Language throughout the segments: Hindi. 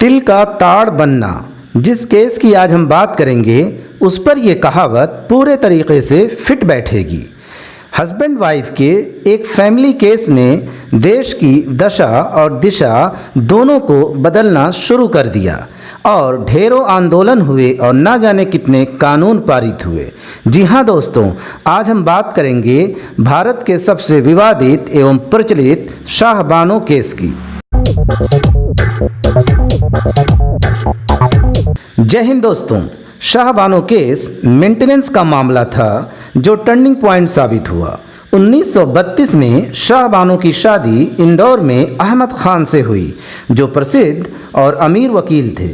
तिल का ताड़ बनना। जिस केस की आज हम बात करेंगे उस पर यह कहावत पूरे तरीके से फिट बैठेगी। हस्बैंड वाइफ के एक फैमिली केस ने देश की दशा और दिशा दोनों को बदलना शुरू कर दिया और ढेरों आंदोलन हुए और ना जाने कितने कानून पारित हुए। जी हाँ दोस्तों, आज हम बात करेंगे भारत के सबसे विवादित एवं प्रचलित शाहबानो केस की। जय हिंद दोस्तों। शाहबानो केस मेंटेनेंस का मामला था जो टर्निंग पॉइंट साबित हुआ। 1932 में शाहबानो की शादी इंदौर में अहमद खान से हुई जो प्रसिद्ध और अमीर वकील थे।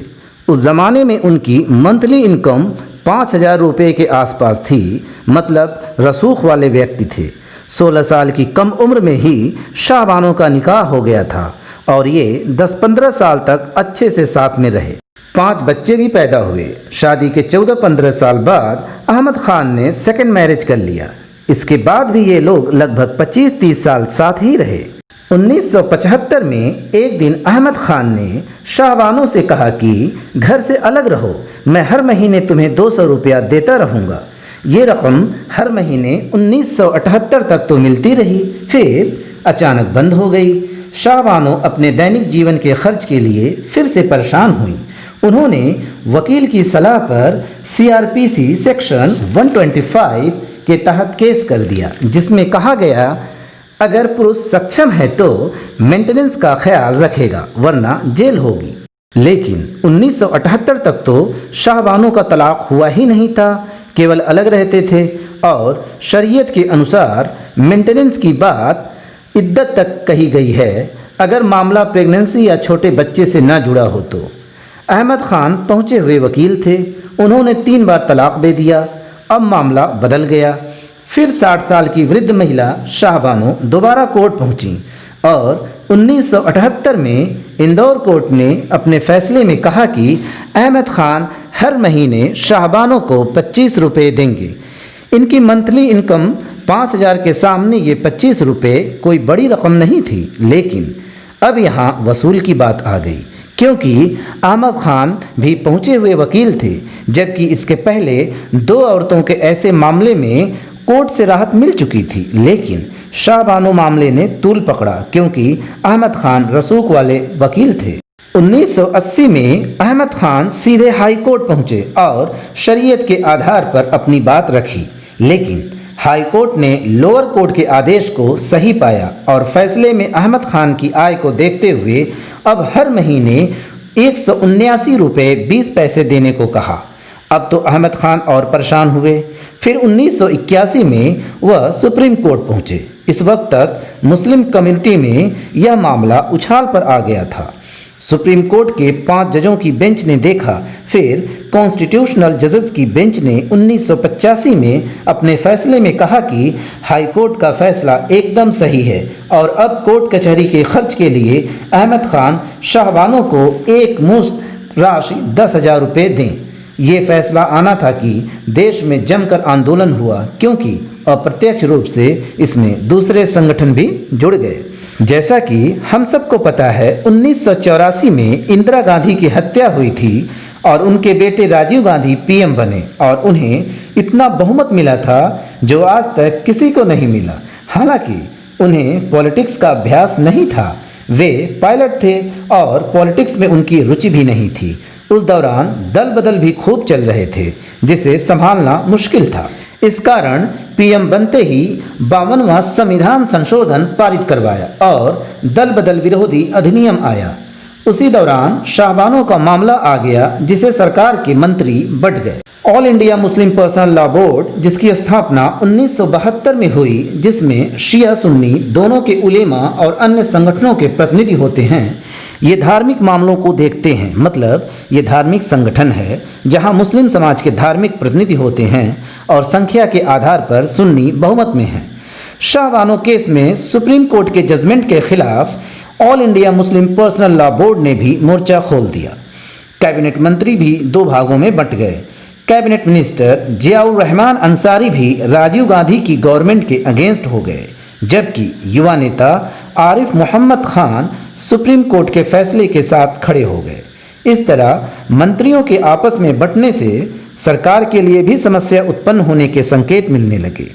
उस ज़माने में उनकी मंथली इनकम 5,000 रुपये के आसपास थी, मतलब रसूख वाले व्यक्ति थे। 16 साल की कम उम्र में ही शाहबानो का निकाह हो गया था और ये 10-15 साल तक अच्छे से साथ में रहे। 5 बच्चे भी पैदा हुए। शादी के 14-15 साल बाद अहमद खान ने सेकंड मैरिज कर लिया। इसके बाद भी ये लोग लगभग 25-30 साल साथ ही रहे। 1975 में एक दिन अहमद खान ने शाहबानो से कहा कि घर से अलग रहो, मैं हर महीने तुम्हें 200 रुपया देता रहूँगा। ये रकम हर महीने 1978 तक तो मिलती रही, फिर अचानक बंद हो गई। शाहबानो अपने दैनिक जीवन के खर्च के लिए फिर से परेशान हुई। उन्होंने वकील की सलाह पर CRPC सेक्शन 125 के तहत केस कर दिया, जिसमें कहा गया अगर पुरुष सक्षम है तो मेंटेनेंस का ख्याल रखेगा वरना जेल होगी। लेकिन 1978 तक तो शाहबानो का तलाक हुआ ही नहीं था, केवल अलग रहते थे और शरीयत के अनुसार मेंटेनेंस की बात इद्दत तक कही गई है अगर मामला प्रेगनेंसी या छोटे बच्चे से न जुड़ा हो तो। अहमद खान पहुँचे हुए वकील थे, उन्होंने 3 बार तलाक दे दिया। अब मामला बदल गया। फिर 60 साल की वृद्ध महिला शाहबानो दोबारा कोर्ट पहुंची और 1978 में इंदौर कोर्ट ने अपने फैसले में कहा कि अहमद खान हर महीने शाहबानो को 25 रुपये देंगे। इनकी मंथली इनकम 5,000 के सामने ये 25 रुपये कोई बड़ी रकम नहीं थी। लेकिन अब यहाँ वसूल की बात आ गई, क्योंकि अहमद खान भी पहुँचे हुए वकील थे, जबकि इसके पहले 2 औरतों के ऐसे मामले में कोर्ट से राहत मिल चुकी थी। लेकिन शाहबानो मामले ने तूल पकड़ा क्योंकि अहमद खान रसूख वाले वकील थे। 1980 में अहमद खान सीधे हाई कोर्ट पहुँचे और शरीयत के आधार पर अपनी बात रखी। लेकिन हाई कोर्ट ने लोअर कोर्ट के आदेश को सही पाया और फैसले में अहमद खान की आय को देखते हुए अब हर महीने 179 रुपये 20 पैसे देने को कहा। अब तो अहमद खान और परेशान हुए। फिर 1981 में वह सुप्रीम कोर्ट पहुँचे। इस वक्त तक मुस्लिम कम्युनिटी में यह मामला उछाल पर आ गया था। सुप्रीम कोर्ट के 5 जजों की बेंच ने देखा, फिर कॉन्स्टिट्यूशनल जजेस की बेंच ने 1985 में अपने फैसले में कहा कि हाई कोर्ट का फैसला एकदम सही है और अब कोर्ट कचहरी के खर्च के लिए अहमद खान शाहबानो को एक मुश्त राशि 10,000 रुपये दें। ये फैसला आना था कि देश में जमकर आंदोलन हुआ, क्योंकि अप्रत्यक्ष रूप से इसमें दूसरे संगठन भी जुड़ गए। जैसा कि हम सबको पता है, 1984 में इंदिरा गांधी की हत्या हुई थी और उनके बेटे राजीव गांधी PM बने और उन्हें इतना बहुमत मिला था जो आज तक किसी को नहीं मिला। हालांकि उन्हें पॉलिटिक्स का अभ्यास नहीं था, वे पायलट थे और पॉलिटिक्स में उनकी रुचि भी नहीं थी। उस दौरान दल बदल भी खूब चल रहे थे, जिसे संभालना मुश्किल था। इस कारण PM बनते ही 52वां संविधान संशोधन पारित करवाया और दल बदल विरोधी अधिनियम आया। उसी दौरान शाहबानो का मामला आ गया, जिसे सरकार के मंत्री बंट गए। All India Muslim personal law board, जिसकी स्थापना 1972 में हुई, जिसमें शिया सुन्नी दोनों के उलेमा और अन्य संगठनों के प्रतिनिधि होते हैं, ये धार्मिक मामलों को देखते हैं। मतलब ये धार्मिक संगठन है जहां मुस्लिम समाज के धार्मिक प्रतिनिधि होते हैं और संख्या के आधार पर सुन्नी बहुमत में हैं। शाहबानो केस में सुप्रीम कोर्ट के जजमेंट के खिलाफ all India Muslim personal law board ने भी मोर्चा खोल दिया। कैबिनेट मंत्री भी 2 भागों में बंट गए। कैबिनेट मिनिस्टर जियाउर रहमान अंसारी भी राजीव गांधी की गवर्नमेंट के अगेंस्ट हो गए, जबकि युवा नेता आरिफ मोहम्मद खान सुप्रीम कोर्ट के फैसले के साथ खड़े हो गए। इस तरह मंत्रियों के आपस में बंटने से सरकार के लिए भी समस्या उत्पन्न होने के संकेत मिलने लगे।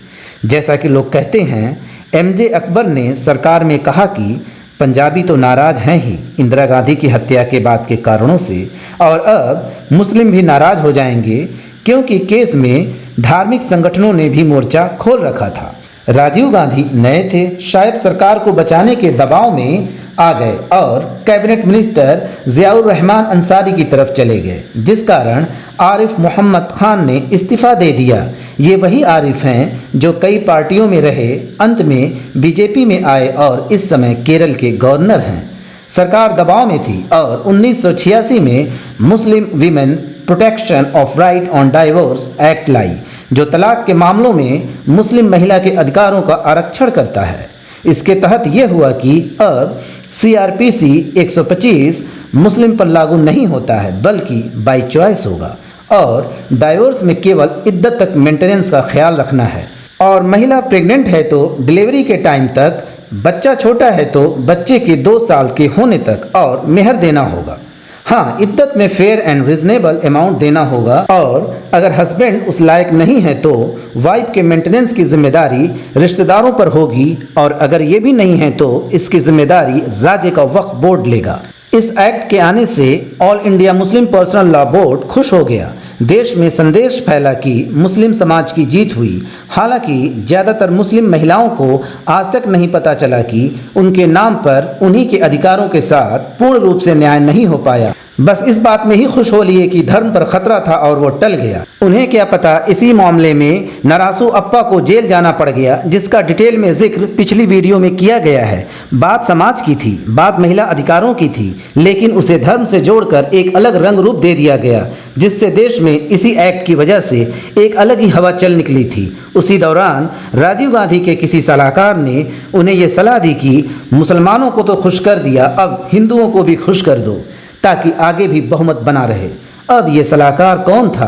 जैसा कि लोग कहते हैं, एमजे अकबर ने सरकार में कहा कि पंजाबी तो नाराज हैं ही इंदिरा गांधी की हत्या के बाद के कारणों से, और अब मुस्लिम भी नाराज हो जाएंगे क्योंकि केस में धार्मिक संगठनों ने भी मोर्चा खोल रखा था। राजीव गांधी नए थे, शायद सरकार को बचाने के दबाव में आ गए और कैबिनेट मिनिस्टर जियाउर रहमान अंसारी की तरफ चले गए, जिस कारण आरिफ मोहम्मद खान ने इस्तीफा दे दिया। ये वही आरिफ हैं जो कई पार्टियों में रहे, अंत में बीजेपी में आए और इस समय केरल के गवर्नर हैं। सरकार दबाव में थी और 1986 में Muslim women protection of right on divorce act लाई, जो तलाक के मामलों में मुस्लिम महिला के अधिकारों का आरक्षण करता है। इसके तहत यह हुआ कि अब CRPC 125 मुस्लिम पर लागू नहीं होता है, बल्कि बाय चॉइस होगा और डाइवोर्स में केवल इद्दत तक मेंटेनेंस का ख्याल रखना है, और महिला प्रेग्नेंट है तो डिलीवरी के टाइम तक, बच्चा छोटा है तो बच्चे के 2 साल के होने तक, और मेहर देना होगा। हाँ, इद्दत में फेयर एंड रिजनेबल अमाउंट देना होगा, और अगर हस्बैंड उस लायक नहीं है तो वाइफ के मेंटेनेंस की जिम्मेदारी रिश्तेदारों पर होगी, और अगर ये भी नहीं है तो इसकी जिम्मेदारी राज्य का वक्फ बोर्ड लेगा। इस एक्ट के आने से all India Muslim personal law board खुश हो गया। देश में संदेश फैला कि मुस्लिम समाज की जीत हुई। हालांकि ज़्यादातर मुस्लिम महिलाओं को आज तक नहीं पता चला कि उनके नाम पर उन्हीं के अधिकारों के साथ पूर्ण रूप से न्याय नहीं हो पाया। बस इस बात में ही खुश हो लिए कि धर्म पर खतरा था और वो टल गया। उन्हें क्या पता इसी मामले में नरासू अप्पा को जेल जाना पड़ गया, जिसका डिटेल में जिक्र पिछली वीडियो में किया गया है। बात समाज की थी, बात महिला अधिकारों की थी, लेकिन उसे धर्म से जोड़कर एक अलग रंग रूप दे दिया गया, जिससे देश में इसी एक्ट की वजह से एक अलग ही हवा चल निकली थी। उसी दौरान राजीव गांधी के किसी सलाहकार ने उन्हें यह सलाह दी कि मुसलमानों को तो खुश कर दिया, अब हिंदुओं को भी खुश कर दो ताकि आगे भी बहुमत बना रहे। अब ये सलाहकार कौन था?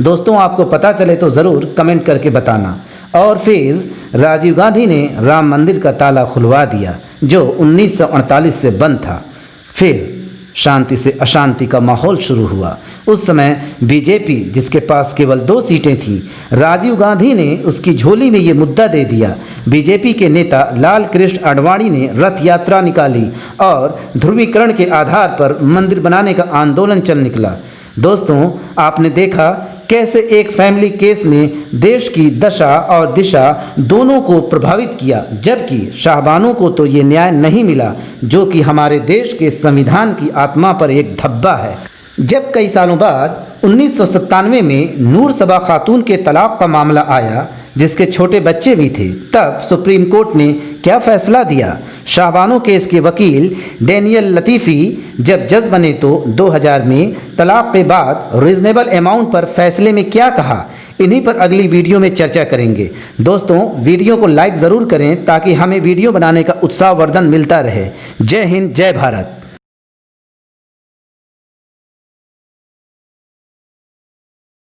दोस्तों, आपको पता चले तो ज़रूर कमेंट करके बताना। और फिर राजीव गांधी ने राम मंदिर का ताला खुलवा दिया, जो 1948 से बंद था। फिर शांति से अशांति का माहौल शुरू हुआ। उस समय बीजेपी, जिसके पास केवल 2 सीटें थीं, राजीव गांधी ने उसकी झोली में ये मुद्दा दे दिया। बीजेपी के नेता लाल कृष्ण आडवाणी ने रथ यात्रा निकाली और ध्रुवीकरण के आधार पर मंदिर बनाने का आंदोलन चल निकला। दोस्तों, आपने देखा कैसे एक फैमिली केस ने देश की दशा और दिशा दोनों को प्रभावित किया, जबकि शाहबानों को तो ये न्याय नहीं मिला, जो कि हमारे देश के संविधान की आत्मा पर एक धब्बा है। जब कई सालों बाद 1997 में नूर सबा खातून के तलाक का मामला आया, जिसके छोटे बच्चे भी थे, तब सुप्रीम कोर्ट ने क्या फैसला दिया? शाहबानो केस के वकील डेनियल लतीफ़ी जब जज बने तो 2000 में तलाक के बाद रीजनेबल अमाउंट पर फैसले में क्या कहा, इन्हीं पर अगली वीडियो में चर्चा करेंगे। दोस्तों, वीडियो को लाइक ज़रूर करें ताकि हमें वीडियो बनाने का उत्साहवर्धन मिलता रहे। जय हिंद, जय भारत।